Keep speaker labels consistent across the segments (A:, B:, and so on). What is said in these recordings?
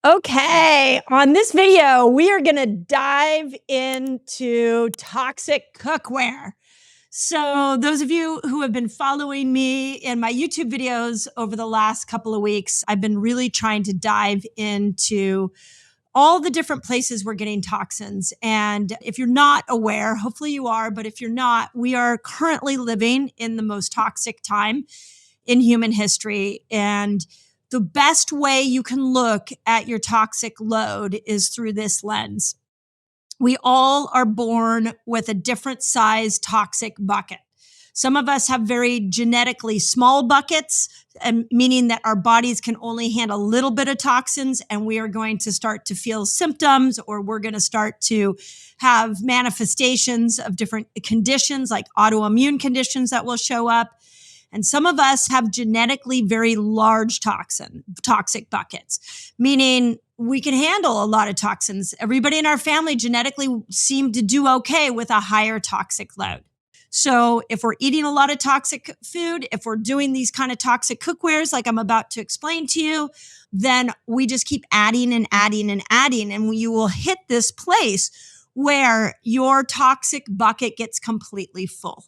A: Okay, on this video, we are going to dive into toxic cookware. So, those of you who have been following me in my YouTube videos over the last couple of weeks, I've been really trying to dive into all the different places we're getting toxins. And if you're not aware, hopefully you are, but if you're not, we are currently living in the most toxic time in human history. And the best way you can look at your toxic load is through this lens. We all are born with a different size toxic bucket. Some of us have very genetically small buckets, and meaning that our bodies can only handle a little bit of toxins, and we are going to start to feel symptoms, or we're going to start to have manifestations of different conditions like autoimmune conditions that will show up. And some of us have genetically very large toxic buckets, meaning we can handle a lot of toxins. Everybody in our family genetically seemed to do okay with a higher toxic load. So if we're eating a lot of toxic food, if we're doing these kind of toxic cookwares like I'm about to explain to you, then we just keep adding and adding and adding, and you will hit this place where your toxic bucket gets completely full.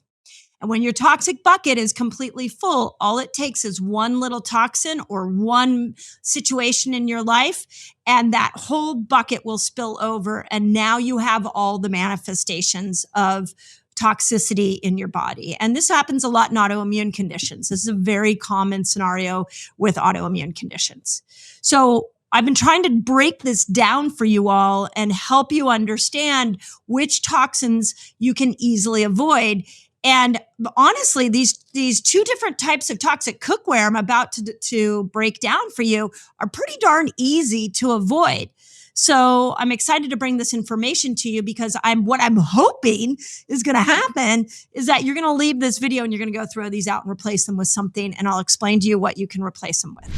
A: And when your toxic bucket is completely full, all it takes is one little toxin or one situation in your life, and that whole bucket will spill over. And now you have all the manifestations of toxicity in your body. And this happens a lot in autoimmune conditions. This is a very common scenario with autoimmune conditions. So I've been trying to break this down for you all and help you understand which toxins you can easily avoid. And honestly, these two different types of toxic cookware I'm about to break down for you are pretty darn easy to avoid. So I'm excited to bring this information to you because what I'm hoping is going to happen is that you're going to leave this video and you're going to go throw these out and replace them with something, and I'll explain to you what you can replace them with.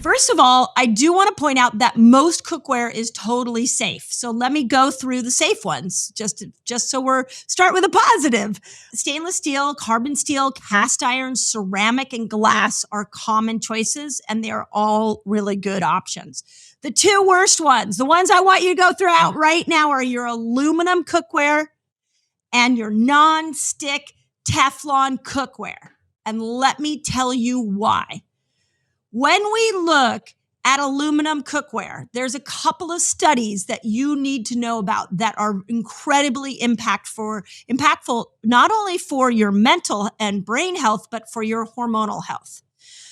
A: First of all, I do want to point out that most cookware is totally safe. So let me go through the safe ones, just so start with a positive. Stainless steel, carbon steel, cast iron, ceramic, and glass are common choices, and they are all really good options. The two worst ones, the ones I want you to go through out right now, are your aluminum cookware and your non-stick Teflon cookware. And let me tell you why. When we look at aluminum cookware, there's a couple of studies that you need to know about that are incredibly impactful, not only for your mental and brain health, but for your hormonal health.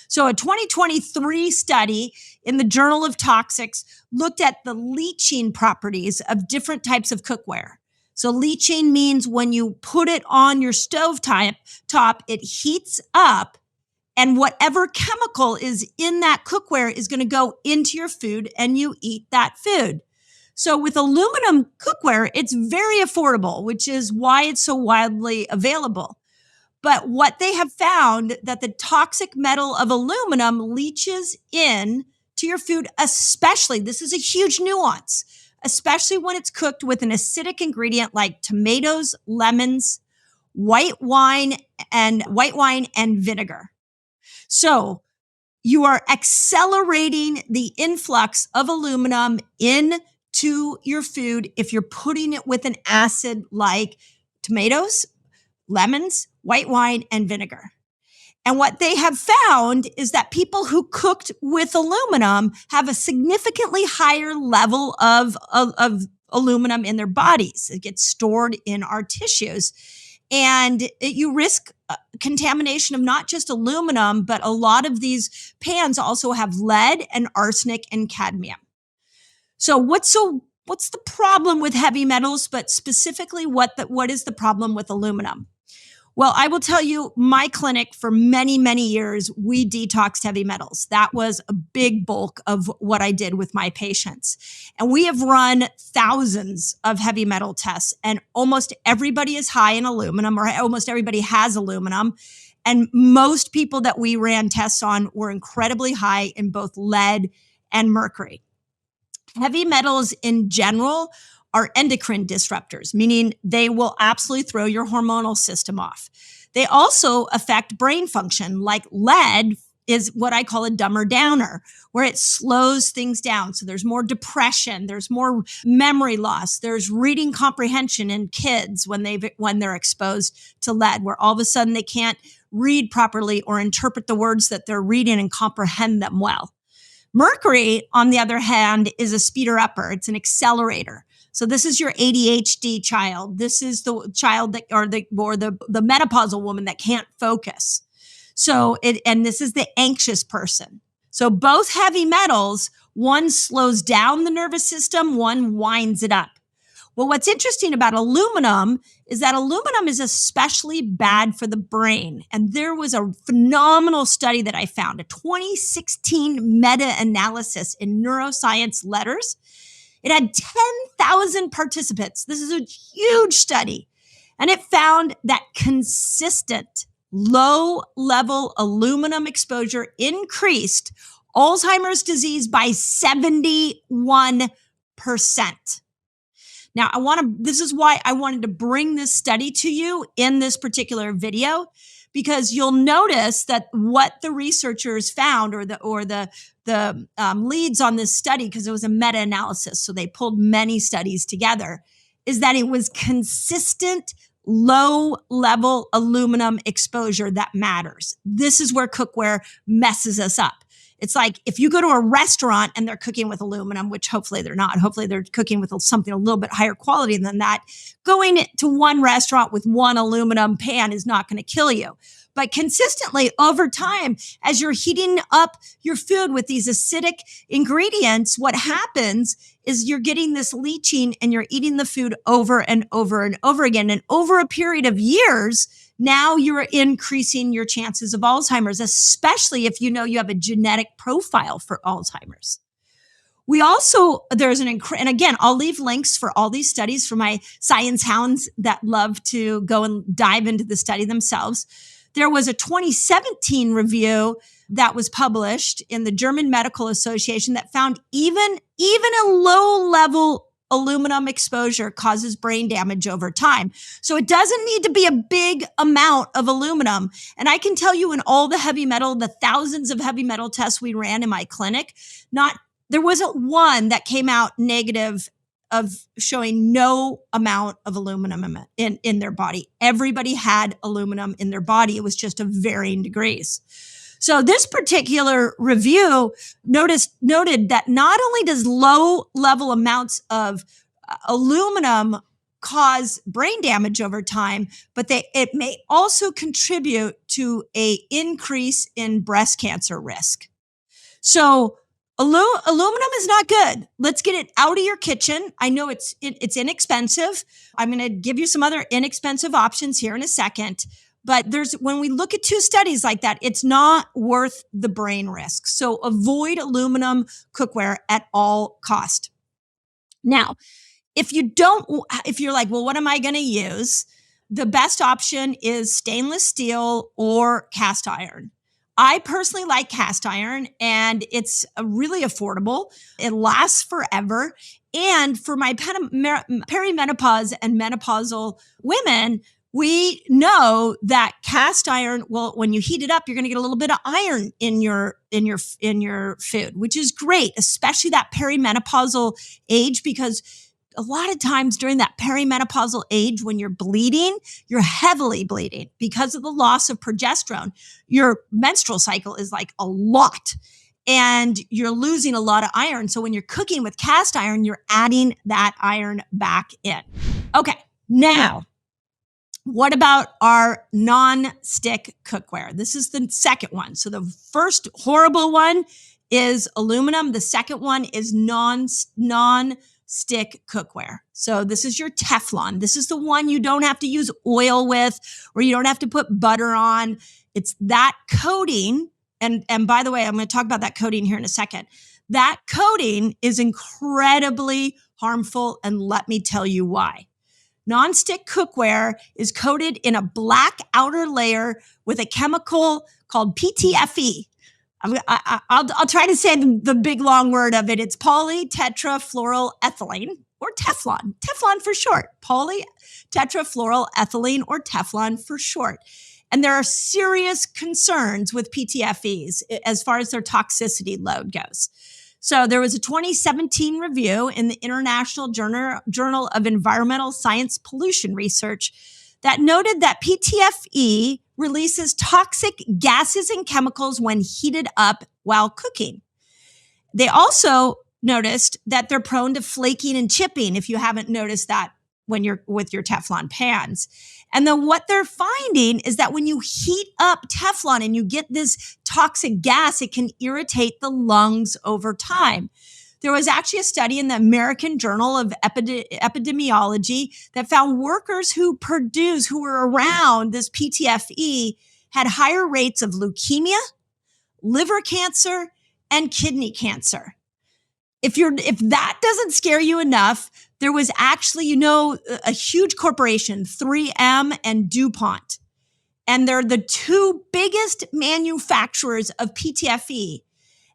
A: So a 2023 study in the Journal of Toxics looked at the leaching properties of different types of cookware. So leaching means when you put it on your stove top, it heats up, and whatever chemical is in that cookware is going to go into your food and you eat that food. So with aluminum cookware, it's very affordable, which is why it's so widely available. But what they have found that the toxic metal of aluminum leaches in to your food, especially, this is a huge nuance, especially when it's cooked with an acidic ingredient like tomatoes, lemons, white wine and vinegar. So you are accelerating the influx of aluminum into your food if you're putting it with an acid like tomatoes, lemons, white wine, and vinegar. And what they have found is that people who cooked with aluminum have a significantly higher level of aluminum in their bodies. It gets stored in our tissues. And you risk contamination of not just aluminum, but a lot of these pans also have lead and arsenic and cadmium. So what's the problem with heavy metals, but specifically what is the problem with aluminum? Well, I will tell you, my clinic for many, many years, we detoxed heavy metals. That was a big bulk of what I did with my patients. And we have run thousands of heavy metal tests, and almost everybody is high in aluminum, or almost everybody has aluminum. And most people that we ran tests on were incredibly high in both lead and mercury. Heavy metals in general are endocrine disruptors, meaning they will absolutely throw your hormonal system off. They also affect brain function, like lead is what I call a dumber downer, where it slows things down. So there's more depression, there's more memory loss, there's reading comprehension in kids when they're exposed to lead, where all of a sudden they can't read properly or interpret the words that they're reading and comprehend them well. Mercury, on the other hand, is a speeder upper. It's an accelerator. So this is your ADHD child. This is the child that, or the menopausal woman that can't focus. And this is the anxious person. So both heavy metals, one slows down the nervous system, one winds it up. Well, what's interesting about aluminum is that aluminum is especially bad for the brain. And there was a phenomenal study that I found, a 2016 meta-analysis in Neuroscience Letters. It had 10,000 participants. This is a huge study. And it found that consistent low-level aluminum exposure increased Alzheimer's disease by 71%. Now, this is why I wanted to bring this study to you in this particular video, because you'll notice that what the researchers found, or the leads on this study, because it was a meta-analysis, so they pulled many studies together, is that it was consistent low-level aluminum exposure that matters. This is where cookware messes us up. It's like if you go to a restaurant and they're cooking with aluminum, which hopefully they're not, hopefully they're cooking with something a little bit higher quality than that, going to one restaurant with one aluminum pan is not going to kill you. But consistently over time, as you're heating up your food with these acidic ingredients, what happens is you're getting this leaching and you're eating the food over and over and over again. And over a period of years, now you're increasing your chances of Alzheimer's, especially if you know you have a genetic profile for Alzheimer's. We also, and again, I'll leave links for all these studies for my science hounds that love to go and dive into the study themselves. There was a 2017 review that was published in the German Medical Association that found even a low-level aluminum exposure causes brain damage over time. So it doesn't need to be a big amount of aluminum. And I can tell you, in all the thousands of heavy metal tests we ran in my clinic, there wasn't one that came out negative of showing no amount of aluminum in their body. Everybody had aluminum in their body. It was just of varying degrees. So this particular review noted that not only does low level amounts of aluminum cause brain damage over time, but it may also contribute to an increase in breast cancer risk. So aluminum is not good. Let's get it out of your kitchen. I know it's inexpensive. I'm going to give you some other inexpensive options here in a second. But when we look at two studies like that, it's not worth the brain risk. So avoid aluminum cookware at all cost. Now, if you're like, well, what am I going to use? The best option is stainless steel or cast iron. I personally like cast iron, and it's really affordable. It lasts forever. And for my perimenopause and menopausal women, we know that cast iron, well, when you heat it up, you're going to get a little bit of iron in your food, which is great, especially that perimenopausal age, because a lot of times during that perimenopausal age, when you're bleeding, you're heavily bleeding because of the loss of progesterone. Your menstrual cycle is like a lot, and you're losing a lot of iron. So when you're cooking with cast iron, you're adding that iron back in. Okay, now, what about our non-stick cookware? This is the second one. So the first horrible one is aluminum. The second one is non-stick cookware. So this is your Teflon. This is the one you don't have to use oil with, or you don't have to put butter on. It's that coating. And by the way, I'm going to talk about that coating here in a second. That coating is incredibly harmful, and let me tell you why. Nonstick cookware is coated in a black outer layer with a chemical called PTFE. I'll try to say the big long word of it. It's polytetrafluoroethylene, or Teflon for short. Polytetrafluoroethylene, or Teflon for short. And there are serious concerns with PTFEs as far as their toxicity load goes. So there was a 2017 review in the International Journal of Environmental Science Pollution Research that noted that PTFE releases toxic gases and chemicals when heated up while cooking. They also noticed that they're prone to flaking and chipping, if you haven't noticed that when you're with your Teflon pans. And then what they're finding is that when you heat up Teflon and you get this toxic gas, it can irritate the lungs over time. There was actually a study in the American Journal of Epidemiology that found workers who were around this PTFE had higher rates of leukemia, liver cancer, and kidney cancer. If that doesn't scare you enough, there was actually, a huge corporation, 3M and DuPont, and they're the two biggest manufacturers of PTFE.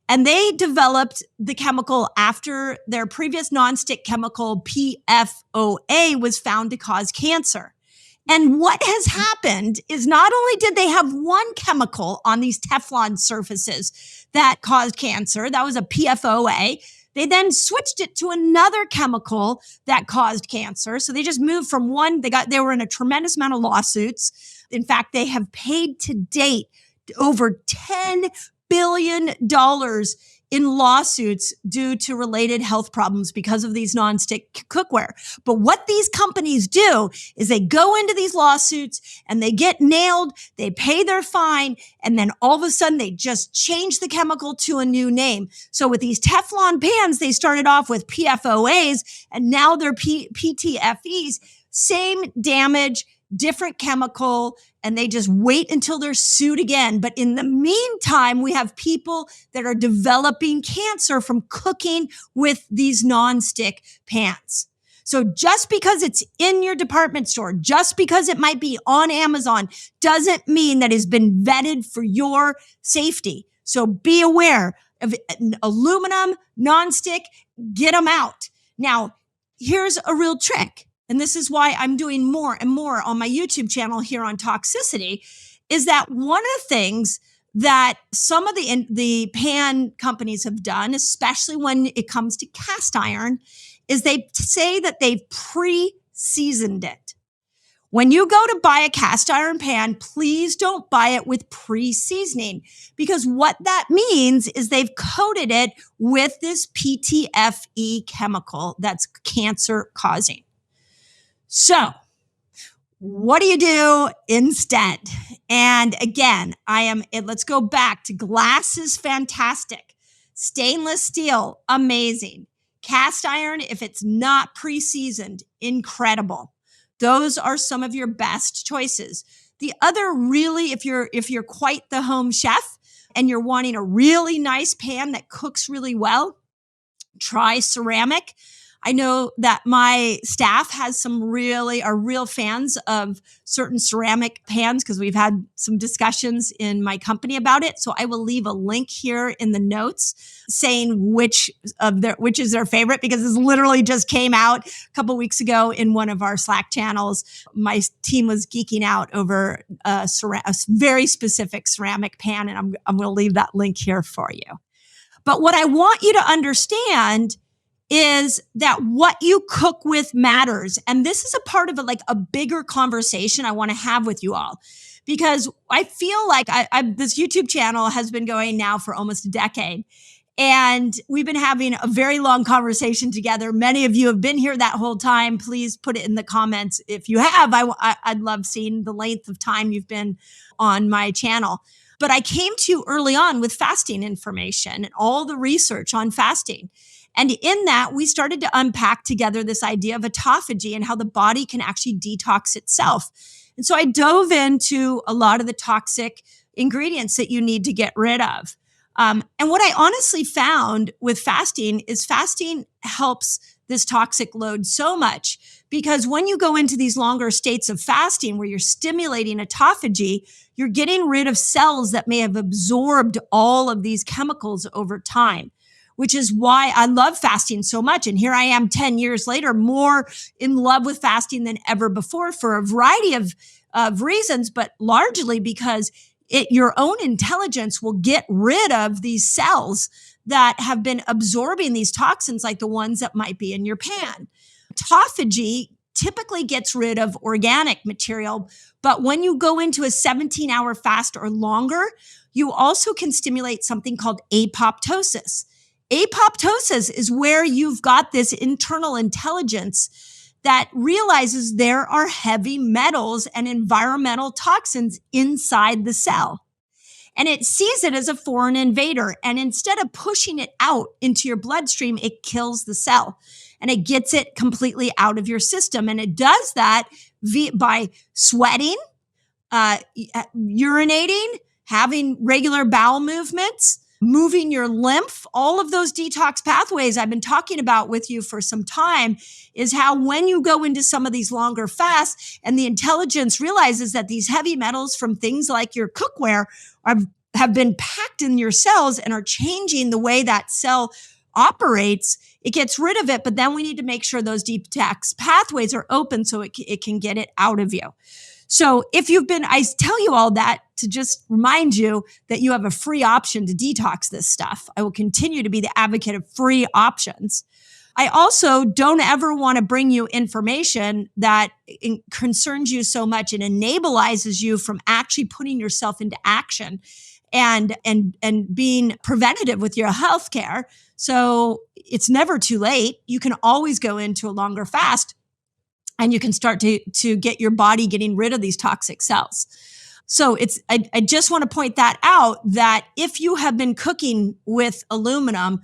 A: And they developed the chemical after their previous nonstick chemical, PFOA, was found to cause cancer. And what has happened is not only did they have one chemical on these Teflon surfaces that caused cancer, that was a PFOA, they then switched it to another chemical that caused cancer. So they just moved from one, they were in a tremendous amount of lawsuits. In fact, they have paid to date over $10 billion in lawsuits due to related health problems because of these nonstick cookware. But what these companies do is they go into these lawsuits and they get nailed, they pay their fine, and then all of a sudden they just change the chemical to a new name. So with these Teflon pans, they started off with PFOAs and now they're PTFEs, same damage, different chemical, and they just wait until they're sued again. But in the meantime, we have people that are developing cancer from cooking with these nonstick pans. So just because it's in your department store, just because it might be on Amazon, doesn't mean that it's been vetted for your safety. So be aware of aluminum, nonstick, get them out. Now, here's a real trick. And this is why I'm doing more and more on my YouTube channel here on toxicity, is that one of the things that some of the pan companies have done, especially when it comes to cast iron, is they say that they've pre-seasoned it. When you go to buy a cast iron pan, please don't buy it with pre-seasoning, because what that means is they've coated it with this PTFE chemical that's cancer causing. So what do you do instead? And again, let's go back to glass is fantastic. Stainless steel, amazing. Cast iron, if it's not pre-seasoned, incredible. Those are some of your best choices. The other really, if you're quite the home chef and you're wanting a really nice pan that cooks really well, try ceramic. I know that my staff are real fans of certain ceramic pans because we've had some discussions in my company about it. So I will leave a link here in the notes saying which is their favorite, because this literally just came out a couple weeks ago in one of our Slack channels. My team was geeking out over a very specific ceramic pan, and I'm going to leave that link here for you. But what I want you to understand is that what you cook with matters. And this is a part of a bigger conversation I want to have with you all, because I feel like this YouTube channel has been going now for almost a decade. And we've been having a very long conversation together. Many of you have been here that whole time. Please put it in the comments if you have. I'd love seeing the length of time you've been on my channel. But I came to you early on with fasting information and all the research on fasting. And in that, we started to unpack together this idea of autophagy and how the body can actually detox itself. And so I dove into a lot of the toxic ingredients that you need to get rid of. And what I honestly found with fasting is fasting helps this toxic load so much, because when you go into these longer states of fasting where you're stimulating autophagy, you're getting rid of cells that may have absorbed all of these chemicals over time, which is why I love fasting so much. And here I am 10 years later, more in love with fasting than ever before for a variety of of reasons, but largely because your own intelligence will get rid of these cells that have been absorbing these toxins, like the ones that might be in your pan. Autophagy typically gets rid of organic material, but when you go into a 17-hour fast or longer, you also can stimulate something called apoptosis. Apoptosis is where you've got this internal intelligence that realizes there are heavy metals and environmental toxins inside the cell. And it sees it as a foreign invader. And instead of pushing it out into your bloodstream, it kills the cell and it gets it completely out of your system. And it does that by sweating, urinating, having regular bowel movements, moving your lymph. All of those detox pathways I've been talking about with you for some time is how when you go into some of these longer fasts and the intelligence realizes that these heavy metals from things like your cookware have been packed in your cells and are changing the way that cell operates, it gets rid of it. But then we need to make sure those detox pathways are open so it can get it out of you. So I tell you all that to just remind you that you have a free option to detox this stuff. I will continue to be the advocate of free options. I also don't ever want to bring you information that concerns you so much and enablizes you from actually putting yourself into action and being preventative with your healthcare. So it's never too late. You can always go into a longer fast and you can start to get your body getting rid of these toxic cells. So I just want to point that out, that if you have been cooking with aluminum,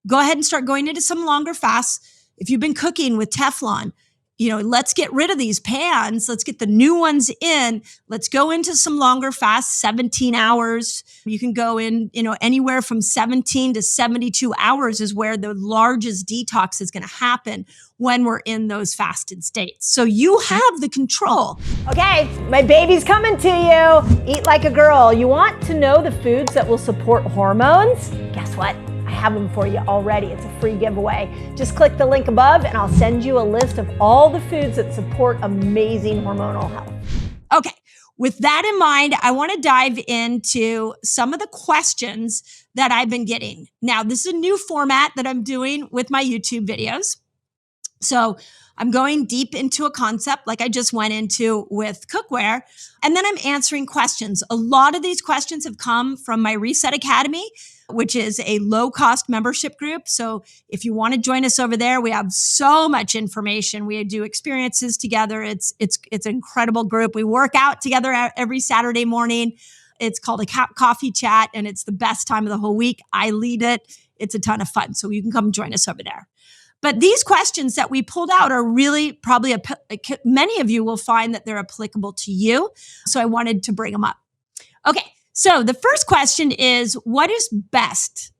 A: go ahead and start going into some longer fasts. If you've been cooking with Teflon, let's get rid of these pans. Let's get the new ones in. Let's go into some longer fasts, 17 hours. You can go in, anywhere from 17 to 72 hours is where the largest detox is going to happen when we're in those fasted states. So you have the control.
B: Okay, my baby's coming to you. Eat like a girl. You want to know the foods that will support hormones? Guess what? I have them for you already. It's a free giveaway. Just click the link above and I'll send you a list of all the foods that support amazing hormonal health.
A: Okay, with that in mind, I want to dive into some of the questions that I've been getting. Now, this is a new format that I'm doing with my YouTube videos. So I'm going deep into a concept like I just went into with cookware, and then I'm answering questions. A lot of these questions have come from my Reset Academy, which is a low-cost membership group. So if you want to join us over there, we have so much information. We do experiences together. It's an incredible group. We work out together every Saturday morning. It's called a coffee chat, and it's the best time of the whole week. I lead it. It's a ton of fun. So you can come join us over there. But these questions that we pulled out are really probably, many of you will find that they're applicable to you. So I wanted to bring them up. Okay, so the first question is, what is best?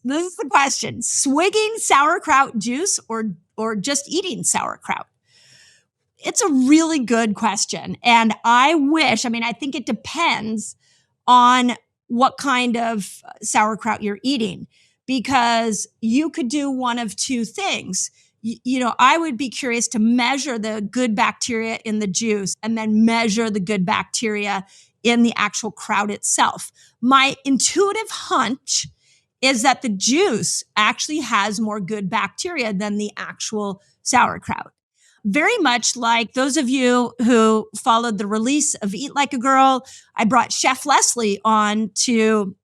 A: This is the question: swigging sauerkraut juice or just eating sauerkraut? It's a really good question. And I think it depends on what kind of sauerkraut you're eating, because you could do one of two things. I would be curious to measure the good bacteria in the juice and then measure the good bacteria in the actual kraut itself. My intuitive hunch is that the juice actually has more good bacteria than the actual sauerkraut. Very much like those of you who followed the release of Eat Like a Girl, I brought Chef Leslie on to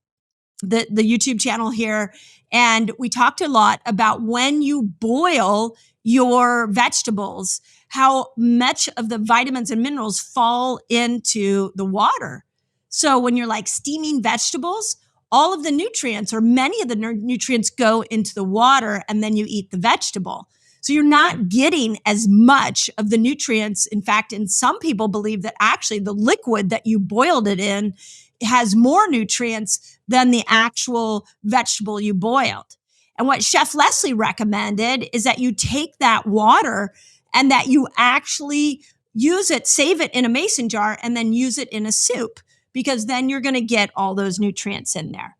A: the YouTube channel here. And we talked a lot about when you boil your vegetables, how much of the vitamins and minerals fall into the water. So when you're like steaming vegetables, all of the nutrients or many of the nutrients go into the water and then you eat the vegetable. So you're not getting as much of the nutrients. In fact, and some people believe that actually the liquid that you boiled it in has more nutrients than the actual vegetable you boiled. And what Chef Leslie recommended is that you take that water and that you actually use it, save it in a mason jar, and then use it in a soup, because then you're going to get all those nutrients in there.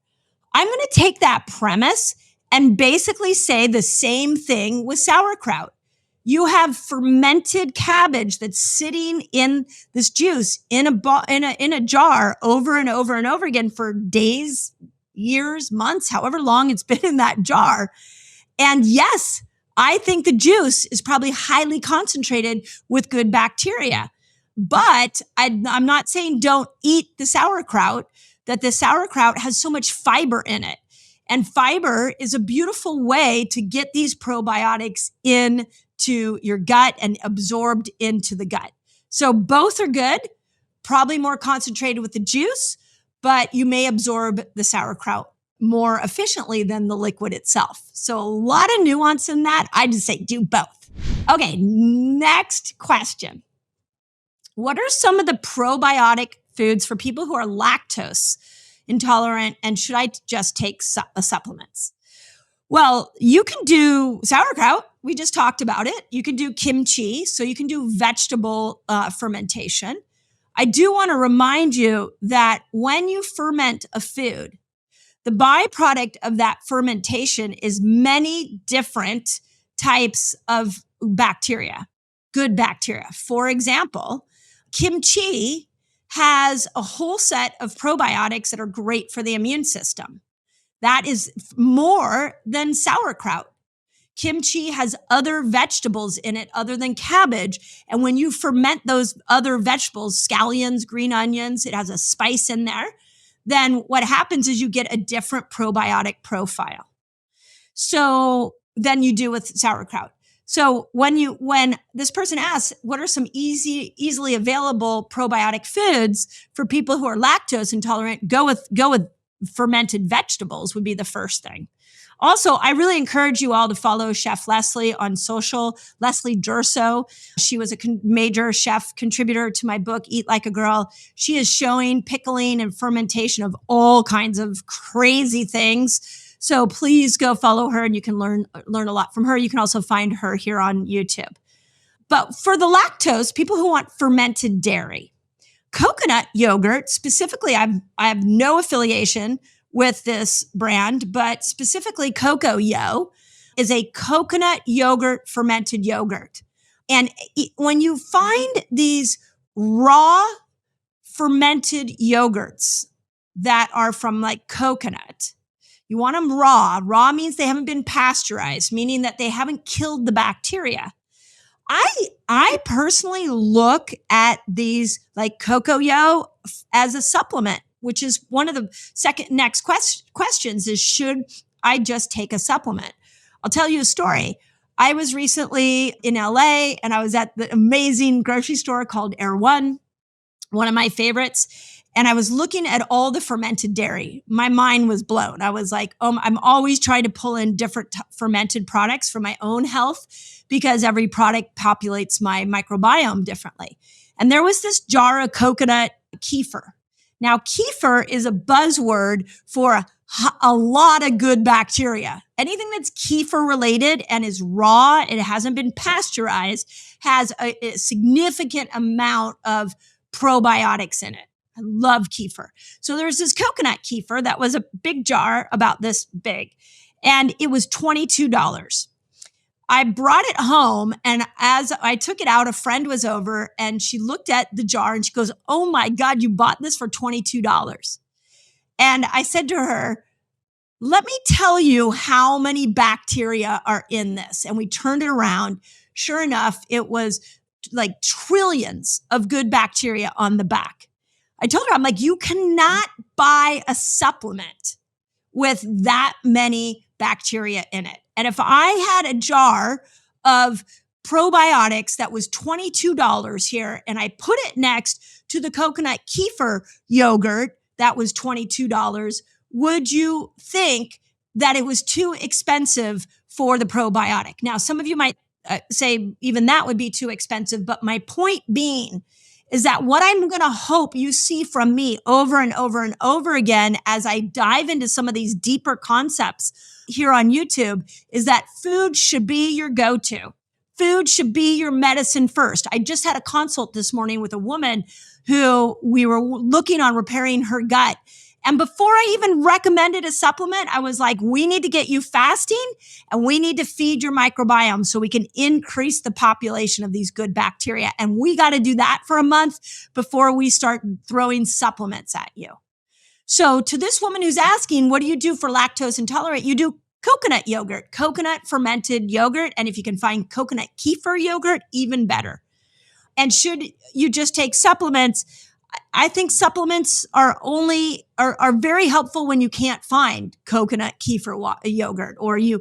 A: I'm going to take that premise and basically say the same thing with sauerkraut. You have fermented cabbage that's sitting in this juice in a jar over and over and over again for days, years, months, however long it's been in that jar. And yes, I think the juice is probably highly concentrated with good bacteria. But I'm not saying don't eat the sauerkraut, that the sauerkraut has so much fiber in it. And fiber is a beautiful way to get these probiotics into your gut and absorbed into the gut. So both are good, probably more concentrated with the juice, but you may absorb the sauerkraut more efficiently than the liquid itself. So a lot of nuance in that. I just say do both. Okay, next question. What are some of the probiotic foods for people who are lactose intolerant, and should I just take supplements? Well, you can do sauerkraut. We just talked about it. You can do kimchi, so you can do vegetable fermentation. I do want to remind you that when you ferment a food, the byproduct of that fermentation is many different types of bacteria, good bacteria. For example, kimchi has a whole set of probiotics that are great for the immune system. That is more than sauerkraut. Kimchi has other vegetables in it other than cabbage. And when you ferment those other vegetables, scallions, green onions, it has a spice in there, then what happens is you get a different probiotic profile. So than you do with sauerkraut. So when this person asks, what are some easily available probiotic foods for people who are lactose intolerant, go with fermented vegetables would be the first thing. Also, I really encourage you all to follow Chef Leslie on social, Leslie Durso. She was a major chef contributor to my book, Eat Like a Girl. She is showing pickling and fermentation of all kinds of crazy things. So please go follow her and you can learn a lot from her. You can also find her here on YouTube. But for the lactose, people who want fermented dairy, coconut yogurt, specifically, I have no affiliation with this brand, but specifically Coco Yo is a coconut yogurt, fermented yogurt. And when you find these raw fermented yogurts that are from like coconut, you want them raw. Raw means they haven't been pasteurized, meaning that they haven't killed the bacteria. I personally look at these like Coco Yo as a supplement, which is one of the next questions is, should I just take a supplement? I'll tell you a story. I was recently in LA and I was at the amazing grocery store called Air One of my favorites. And I was looking at all the fermented dairy. My mind was blown. I was like, I'm always trying to pull in different fermented products for my own health because every product populates my microbiome differently. And there was this jar of coconut kefir. Now, kefir is a buzzword for a lot of good bacteria. Anything that's kefir related and is raw, it hasn't been pasteurized, has a significant amount of probiotics in it. I love kefir. So there's this coconut kefir that was a big jar about this big, and it was $22. I brought it home, and as I took it out, a friend was over and she looked at the jar and she goes, "Oh my God, you bought this for $22. And I said to her, "Let me tell you how many bacteria are in this." And we turned it around. Sure enough, it was like trillions of good bacteria on the back. I told her, I'm like, you cannot buy a supplement with that many bacteria in it. And if I had a jar of probiotics that was $22 here and I put it next to the coconut kefir yogurt that was $22, would you think that it was too expensive for the probiotic? Now, some of you might say even that would be too expensive, but my point being is that what I'm going to hope you see from me over and over and over again as I dive into some of these deeper concepts here on YouTube is that food should be your go-to. Food should be your medicine first. I just had a consult this morning with a woman who we were looking on repairing her gut. And before I even recommended a supplement, I was like, we need to get you fasting and we need to feed your microbiome so we can increase the population of these good bacteria. And we got to do that for a month before we start throwing supplements at you. So to this woman who's asking, what do you do for lactose intolerant? You do coconut yogurt, coconut fermented yogurt. And if you can find coconut kefir yogurt, even better. And should you just take supplements? I think supplements are very helpful when you can't find coconut kefir yogurt or you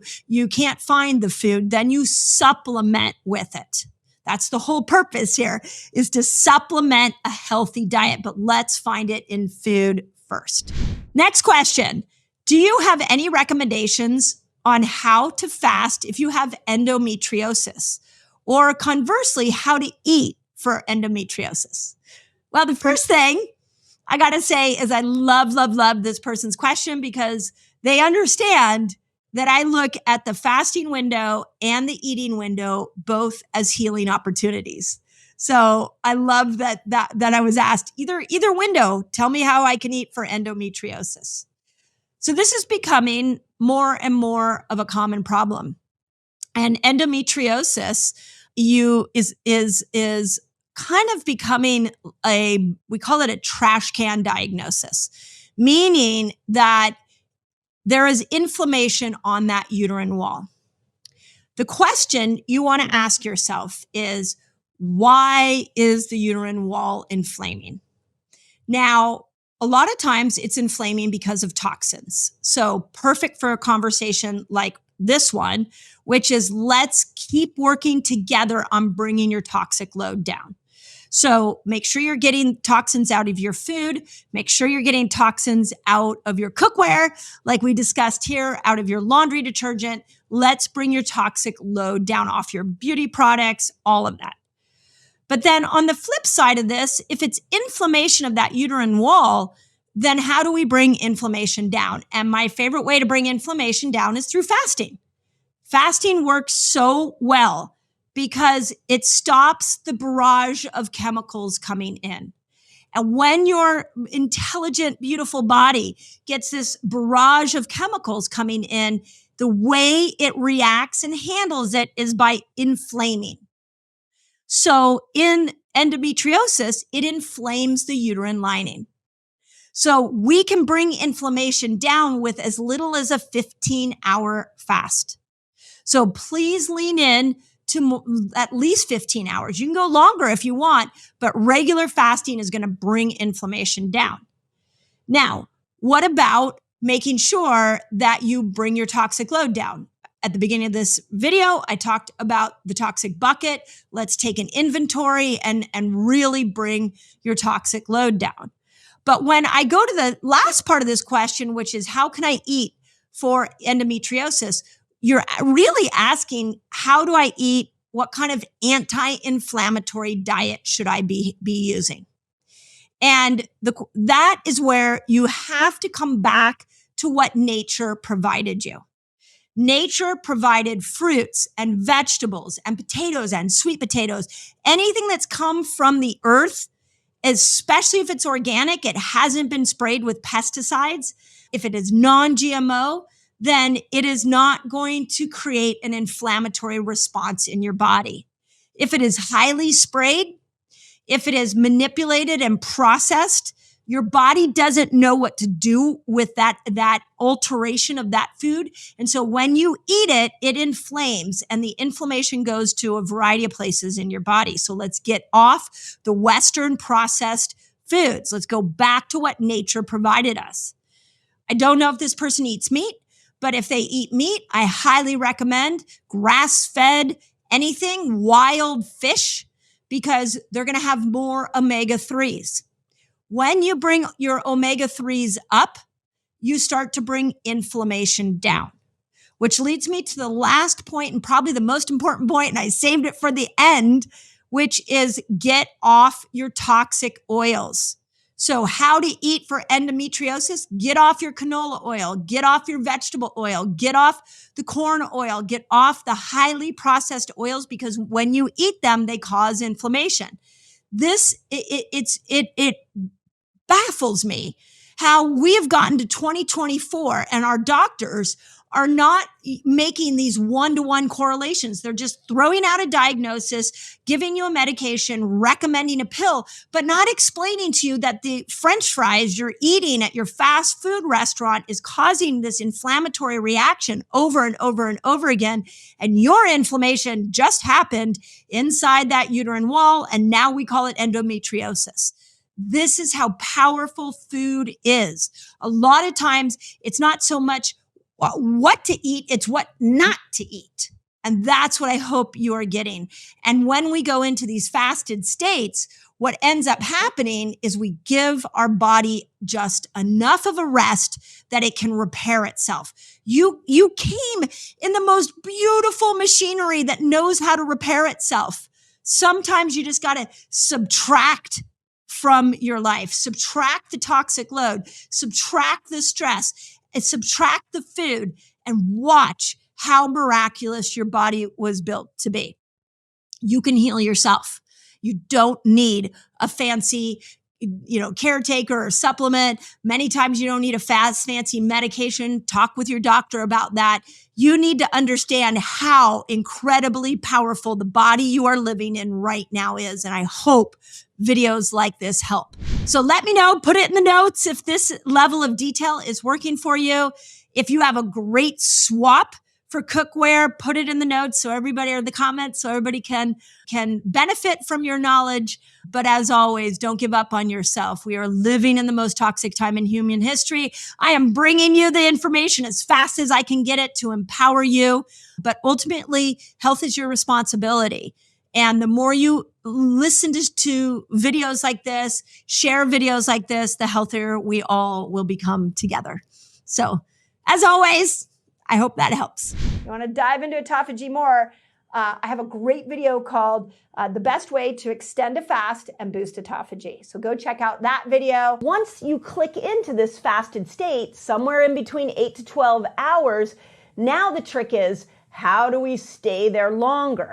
A: can't find the food, then you supplement with it. That's the whole purpose here, is to supplement a healthy diet, but let's find it in food first. Next question. Do you have any recommendations on how to fast if you have endometriosis? Or conversely, how to eat for endometriosis? Well, the first thing I got to say is I love this person's question because they understand that I look at the fasting window and the eating window both as healing opportunities. So I love that I was asked either window, tell me how I can eat for endometriosis. So this is becoming more and more of a common problem. And endometriosis is kind of becoming we call it a trash can diagnosis, meaning that there is inflammation on that uterine wall. The question you want to ask yourself is, why is the uterine wall inflaming? Now, a lot of times it's inflaming because of toxins. So perfect for a conversation like this one, which is let's keep working together on bringing your toxic load down. So make sure you're getting toxins out of your food. Make sure you're getting toxins out of your cookware, like we discussed here, out of your laundry detergent. Let's bring your toxic load down off your beauty products, all of that. But then on the flip side of this, if it's inflammation of that uterine wall, then how do we bring inflammation down? And my favorite way to bring inflammation down is through fasting. Fasting works so well because it stops the barrage of chemicals coming in. And when your intelligent, beautiful body gets this barrage of chemicals coming in, the way it reacts and handles it is by inflaming. So in endometriosis, it inflames the uterine lining. So we can bring inflammation down with as little as a 15-hour fast. So please lean in to at least 15 hours. You can go longer if you want, but regular fasting is going to bring inflammation down. Now, what about making sure that you bring your toxic load down? At the beginning of this video, I talked about the toxic bucket. Let's take an inventory and really bring your toxic load down. But when I go to the last part of this question, which is how can I eat for endometriosis? You're really asking, how do I eat? What kind of anti-inflammatory diet should I be using? And that is where you have to come back to what nature provided you. Nature provided fruits and vegetables and potatoes and sweet potatoes. Anything that's come from the earth, especially if it's organic, it hasn't been sprayed with pesticides. If it is non-GMO, then it is not going to create an inflammatory response in your body. If it is highly sprayed, if it is manipulated and processed, your body doesn't know what to do with that alteration of that food. And so when you eat it, it inflames and the inflammation goes to a variety of places in your body. So let's get off the Western processed foods. Let's go back to what nature provided us. I don't know if this person eats meat, but if they eat meat, I highly recommend grass-fed anything, wild fish, because they're going to have more omega-3s. When you bring your omega-3s up, you start to bring inflammation down, which leads me to the last point and probably the most important point, and I saved it for the end, which is get off your toxic oils. So how to eat for endometriosis? Get off your canola oil, get off your vegetable oil, get off the corn oil, get off the highly processed oils, because when you eat them, they cause inflammation. It baffles me how we have gotten to 2024 and our doctors are not making these one-to-one correlations. They're just throwing out a diagnosis, giving you a medication, recommending a pill, but not explaining to you that the French fries you're eating at your fast food restaurant is causing this inflammatory reaction over and over and over again. And your inflammation just happened inside that uterine wall, and now we call it endometriosis. This is how powerful food is. A lot of times, it's not so much what to eat, it's what not to eat. And that's what I hope you are getting. And when we go into these fasted states, what ends up happening is we give our body just enough of a rest that it can repair itself. You came in the most beautiful machinery that knows how to repair itself. Sometimes you just got to subtract from your life, subtract the toxic load, subtract the stress, and subtract the food, and watch how miraculous your body was built to be. You can heal yourself. You don't need a fancy, caretaker or supplement. Many times you don't need a fancy medication. Talk with your doctor about that. You need to understand how incredibly powerful the body you are living in right now is. And I hope videos like this help. So let me know, put it in the notes if this level of detail is working for you. If you have a great swap for cookware, put it in the notes so everybody, or the comments, so everybody can benefit from your knowledge. But as always, don't give up on yourself. We are living in the most toxic time in human history. I am bringing you the information as fast as I can get it to empower you. But ultimately, health is your responsibility. And the more you listen to videos like this, share videos like this, the healthier we all will become together. So as always, I hope that helps.
B: You want to dive into autophagy more? I have a great video called The Best Way to Extend a Fast and Boost Autophagy. So go check out that video. Once you click into this fasted state, somewhere in between 8 to 12 hours, now the trick is, how do we stay there longer?